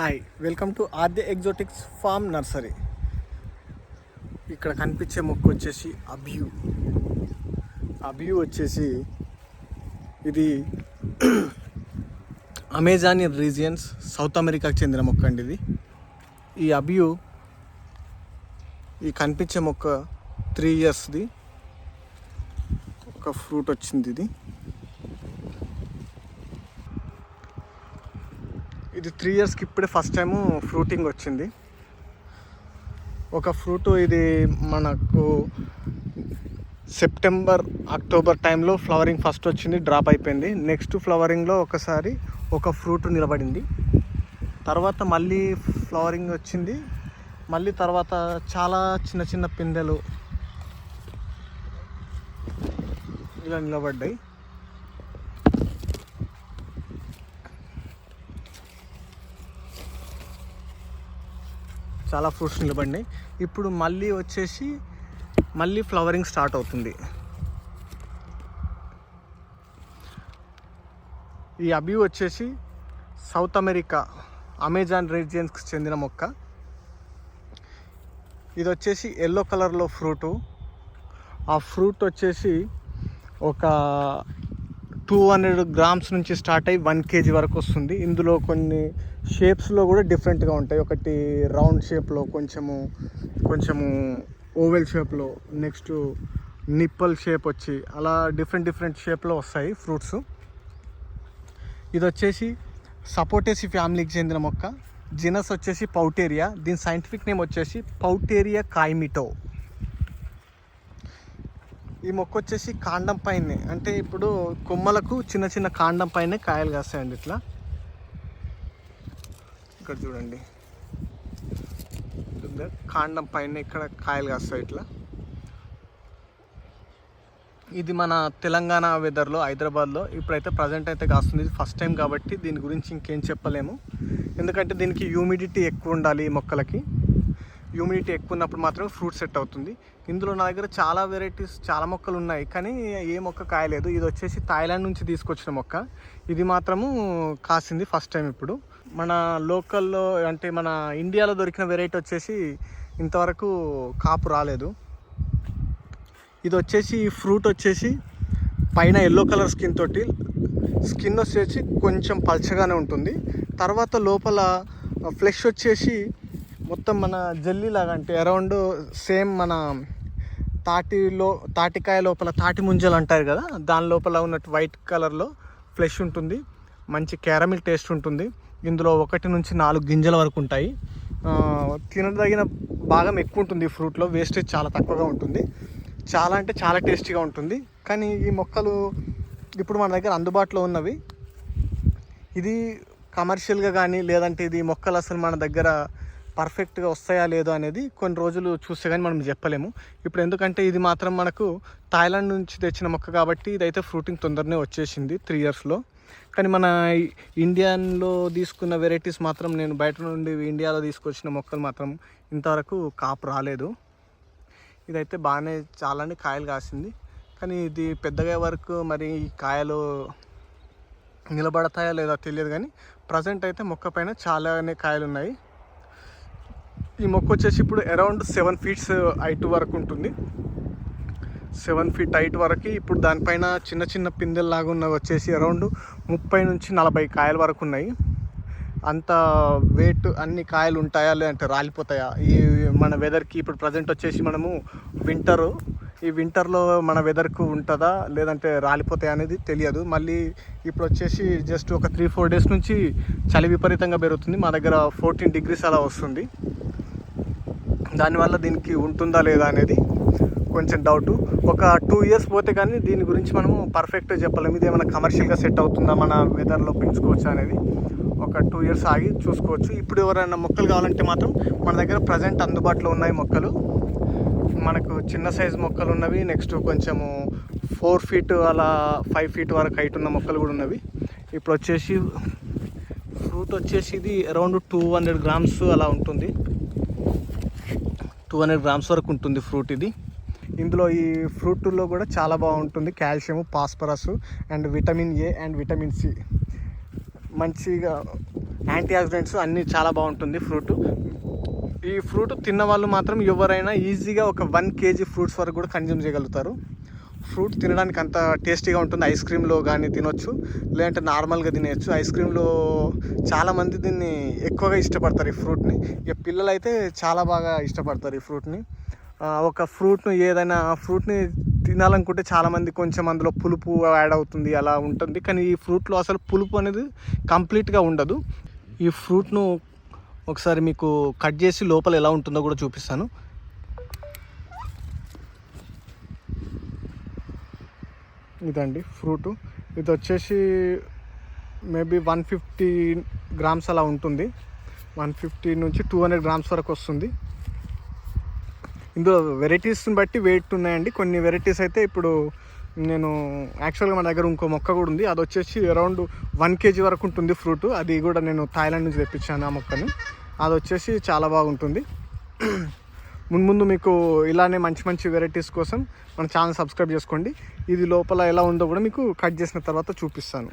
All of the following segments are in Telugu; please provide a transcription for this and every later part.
Hi, welcome to Aadya exotics farm nursery. ఇక్కడ కనిపించే మొక్క వచ్చేసి అబ్యూ వచ్చేసి ఇది అమెజానియన్ రీజియన్స్ సౌత్ అమెరికాకు చెందిన మొక్క అండి. ఈ అబ్యూ ఈ కనిపించే మొక్క 3 yearsది ఒక ఫ్రూట్ వచ్చింది. ఇది 3 yearsకి ఇప్పుడే ఫస్ట్ టైము ఫ్రూటింగ్ వచ్చింది. ఒక ఫ్రూట్ ఇది మనకు సెప్టెంబర్ అక్టోబర్ టైంలో ఫ్లవరింగ్ ఫస్ట్ వచ్చింది, డ్రాప్ అయిపోయింది. నెక్స్ట్ ఫ్లవరింగ్లో ఒకసారి ఒక ఫ్రూట్ నిలబడింది, తర్వాత మళ్ళీ ఫ్లవరింగ్ వచ్చింది, మళ్ళీ తర్వాత చాలా చిన్న చిన్న పిందెలు ఇలా నిలబడ్డాయి. చాలా ఫ్రూట్స్ నిలబడినాయి. ఇప్పుడు మళ్ళీ వచ్చేసి మళ్ళీ ఫ్లవరింగ్ స్టార్ట్ అవుతుంది. ఈ అబ్యూ వచ్చేసి సౌత్ అమెరికా అమెజాన్ రీజియన్స్కి చెందిన మొక్క. ఇది వచ్చేసి ఎల్లో కలర్లో ఫ్రూటు. ఆ ఫ్రూట్ వచ్చేసి ఒక 200 grams నుంచి స్టార్ట్ అయ్యి 1 kg వరకు వస్తుంది. ఇందులో కొన్ని షేప్స్లో కూడా డిఫరెంట్గా ఉంటాయి. ఒకటి రౌండ్ షేప్లో, కొంచెము ఓవెల్ షేప్లో, నెక్స్ట్ నిప్పల్ షేప్ వచ్చి అలా డిఫరెంట్ షేప్లో వస్తాయి ఫ్రూట్స్. ఇది వచ్చేసి సపోటేసి ఫ్యామిలీకి చెందిన మొక్క. జినస్ వచ్చేసి పౌటేరియా. దీని సైంటిఫిక్ నేమ్ వచ్చేసి పౌటేరియా కాయిమిటో. ఈ మొక్క వచ్చేసి కాండం పైనే, అంటే ఇప్పుడు కొమ్మలకు చిన్న చిన్న కాండం పైనే కాయలు కాస్తాయండి. ఇట్లా ఇక్కడ చూడండి, కాండం పైన ఇక్కడ కాయలు కాస్తాయి ఇట్లా. ఇది మన తెలంగాణ వెదర్లో, హైదరాబాద్లో ఇప్పుడైతే ప్రజెంట్ అయితే కాస్తుంది. ఇది ఫస్ట్ టైం కాబట్టి దీని గురించి ఇంకేం చెప్పలేము, ఎందుకంటే దీనికి హ్యూమిడిటీ ఎక్కువ ఉండాలి. ఈ మొక్కలకి హ్యూమిడిటీ ఎక్కువ ఉన్నప్పుడు మాత్రమే ఫ్రూట్ సెట్ అవుతుంది. ఇందులో నా దగ్గర చాలా వెరైటీస్, చాలా మొక్కలు ఉన్నాయి, కానీ ఏ మొక్క కాయలేదు. ఇది వచ్చేసి థాయిలాండ్ నుంచి తీసుకొచ్చిన మొక్క. ఇది మాత్రము కాసింది ఫస్ట్ టైం. ఇప్పుడు మన లోకల్లో అంటే మన ఇండియాలో దొరికిన వెరైటీ వచ్చేసి ఇంతవరకు కాపు రాలేదు. ఇది వచ్చేసి ఫ్రూట్ వచ్చేసి పైన ఎల్లో కలర్ స్కిన్ వచ్చేసి కొంచెం పల్చగానే ఉంటుంది. తర్వాత లోపల ఫ్లెష్ వచ్చేసి మొత్తం మన జెల్లీ లాగా, అంటే అరౌండ్ సేమ్ మన తాటికాయ లోపల తాటి ముంజలు అంటారు కదా, దాని లోపల ఉన్నట్టు వైట్ కలర్లో ఫ్లెష్ ఉంటుంది. మంచి క్యారమిల్ టేస్ట్ ఉంటుంది. ఇందులో 1 నుంచి 4 గింజల వరకు ఉంటాయి. తినదగిన భాగం ఎక్కువ ఉంటుంది ఈ ఫ్రూట్లో, వేస్టేజ్ చాలా తక్కువగా ఉంటుంది. చాలా అంటే చాలా టేస్టీగా ఉంటుంది. కానీ ఈ మొక్కలు ఇప్పుడు మన దగ్గర అందుబాటులో ఉన్నవి. ఇది కమర్షియల్గా కానీ, లేదంటే ఇది మొక్కలు అసలు మన దగ్గర పర్ఫెక్ట్గా వస్తాయా లేదో అనేది కొన్ని రోజులు చూస్తే కానీ మనం చెప్పలేము. ఇప్పుడు ఎందుకంటే ఇది మాత్రం మనకు థాయిలాండ్ నుంచి తెచ్చిన మొక్క కాబట్టి ఇదైతే ఫ్రూటింగ్ తొందరనే వచ్చేసింది 3 yearsలో. కానీ మన ఇండియన్లో తీసుకున్న వెరైటీస్ మాత్రం, నేను బయట నుండి ఇండియాలో తీసుకొచ్చిన మొక్కలు మాత్రం ఇంతవరకు కాపు రాలేదు. ఇదైతే బాగానే చాలానే కాయలు కాసింది, కానీ ఇది పెద్దగా వరకు మరి ఈ కాయలు నిలబడతాయా లేదా తెలియదు. కానీ ప్రజెంట్ అయితే మొక్క పైన చాలానే కాయలు ఉన్నాయి. ఈ మొక్క వచ్చేసి ఇప్పుడు అరౌండ్ 7 feet హైట్ వరకు ఉంటుంది. 7 feet హైట్ వరకు ఇప్పుడు దానిపైన చిన్న చిన్న పిందెల్లాగా ఉన్నవి వచ్చేసి అరౌండ్ 30 నుంచి 40 కాయల వరకు ఉన్నాయి. అంత వెయిట్ అన్ని కాయలు ఉంటాయా లేదంటే రాలిపోతాయా ఈ మన వెదర్కి? ఇప్పుడు ప్రజెంట్ వచ్చేసి మనము ఈ వింటర్లో మన వెదర్కు ఉంటుందా లేదంటే రాలిపోతాయా అనేది తెలియదు. మళ్ళీ ఇప్పుడు వచ్చేసి జస్ట్ ఒక 3-4 days నుంచి చలి విపరీతంగా పెరుగుతుంది. మా దగ్గర 14 degrees అలా వస్తుంది. దానివల్ల దీనికి ఉంటుందా లేదా అనేది కొంచెం డౌటు. ఒక 2 years పోతే కానీ దీని గురించి మనము పర్ఫెక్ట్గా చెప్పలేము. ఇది ఏమైనా కమర్షియల్గా సెట్ అవుతుందా, మన వెదర్లో పెంచుకోవచ్చా అనేది ఒక 2 years ఆగి చూసుకోవచ్చు. ఇప్పుడు ఎవరైనా మొక్కలు కావాలంటే మాత్రం మన దగ్గర ప్రజెంట్ అందుబాటులో ఉన్నాయి మొక్కలు. మనకు చిన్న సైజు మొక్కలు ఉన్నవి, నెక్స్ట్ కొంచెము 4 feet అలా 5 feet వరకు హైట్ ఉన్న మొక్కలు కూడా ఉన్నవి. ఇప్పుడు వచ్చేసి ఫ్రూట్ వచ్చేసి ఇది అరౌండ్ 200 grams అలా ఉంటుంది. 200 grams వరకు ఉంటుంది ఫ్రూట్ ఇది. ఇందులో ఈ ఫ్రూట్లో కూడా చాలా బాగుంటుంది calcium, phosphorus and vitamin A and vitamin C. మంచిగా యాంటీ ఆక్సిడెంట్స్ అన్నీ చాలా బాగుంటుంది ఫ్రూట్. ఈ ఫ్రూట్ తిన్న వాళ్ళు మాత్రం ఎవరైనా ఈజీగా ఒక 1 kg ఫ్రూట్స్ వరకు కూడా కన్జ్యూమ్ చేయగలుగుతారు. ఫ్రూట్ తినడానికి అంత టేస్టీగా ఉంటుంది. ఐస్ క్రీమ్లో కానీ తినొచ్చు, లేదంటే నార్మల్గా తినేయచ్చు. ఐస్ క్రీమ్లో చాలామంది దీన్ని ఎక్కువగా ఇష్టపడతారు ఈ ఫ్రూట్ని. ఇక పిల్లలు అయితే చాలా బాగా ఇష్టపడతారు ఈ ఫ్రూట్ని. ఒక ఫ్రూట్ను ఏదైనా ఫ్రూట్ని తినాలనుకుంటే చాలామంది కొంచెం అందులో పులుపు యాడ్ అవుతుంది, అలా ఉంటుంది. కానీ ఈ ఫ్రూట్లో అసలు పులుపు అనేది కంప్లీట్గా ఉండదు. ఈ ఫ్రూట్ను ఒకసారి మీకు కట్ చేసి లోపల ఎలా ఉంటుందో కూడా చూపిస్తాను. ఇదండి ఫ్రూటు. ఇది వచ్చేసి మేబీ 150 గ్రామ్స్ అలా ఉంటుంది. 150 నుంచి 200 గ్రామ్స్ వరకు వస్తుంది. ఇందులో వెరైటీస్ని బట్టి వెయిట్ ఉన్నాయండి. కొన్ని వెరైటీస్ అయితే ఇప్పుడు నేను యాక్చువల్గా మన దగ్గర ఇంకో మొక్క కూడా ఉంది, అది వచ్చేసి అరౌండ్ 1 kg వరకు ఉంటుంది ఫ్రూట్. అది కూడా నేను థాయిలాండ్ నుంచి తెప్పించాను ఆ మొక్కని. అది వచ్చేసి చాలా బాగుంటుంది. ముందు మీకు ఇలానే మంచి మంచి వెరైటీస్ కోసం మన ఛానల్ సబ్స్క్రైబ్ చేసుకోండి. ఇది లోపల ఎలా ఉందో కూడా మీకు కట్ చేసిన తర్వాత చూపిస్తాను.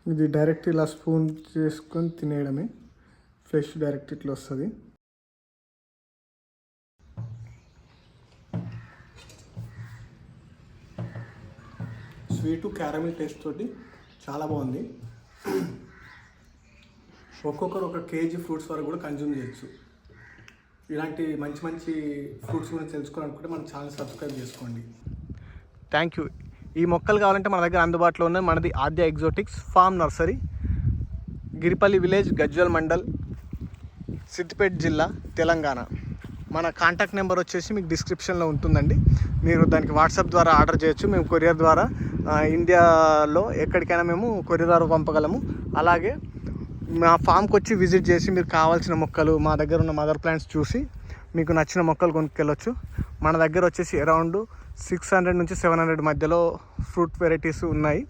ఇది డైరెక్ట్ ఇలా స్పూన్ చేసుకొని తినేయడమే. ఫ్రెష్ డైరెక్ట్ ఇట్లా వస్తుంది. స్వీటు క్యారమిల్ టేస్ట్ తోటి చాలా బాగుంది. ఒక్కొక్కరు 1 kg ఫ్రూట్స్ వరకు కూడా కన్జ్యూమ్ చేయొచ్చు. ఇలాంటి మంచి మంచి ఫ్రూట్స్ గురించి తెలుసుకోవాలనుకుంటే మన ఛానల్ సబ్స్క్రైబ్ చేసుకోండి. Thank you. ఈ మొక్కలు కావాలంటే మన దగ్గర అందుబాటులో ఉన్నాయి. మనది Aadya exotics farm nursery, Giripalli village, Gajwel mandal, Siddipet జిల్లా, తెలంగాణ. మన కాంటాక్ట్ నెంబర్ వచ్చేసి మీకు డిస్క్రిప్షన్లో ఉంటుందండి. మీరు దానికి వాట్సాప్ ద్వారా ఆర్డర్ చేయొచ్చు. మేము కొరియర్ ద్వారా ఇండియాలో ఎక్కడికైనా మేము కొరియర్ ద్వారా పంపగలము. అలాగే మా ఫామ్కి వచ్చి విజిట్ చేసి మీరు కావాల్సిన మొక్కలు, మా దగ్గర ఉన్న మదర్ ప్లాంట్స్ చూసి మీకు నచ్చిన మొక్కలు కొనుక్కెళ్ళొచ్చు. మన దగ్గర వచ్చేసి అరౌండ్ 600 నుంచి 700 మధ్యలో ఫ్రూట్ వెరైటీస్ ఉన్నాయి.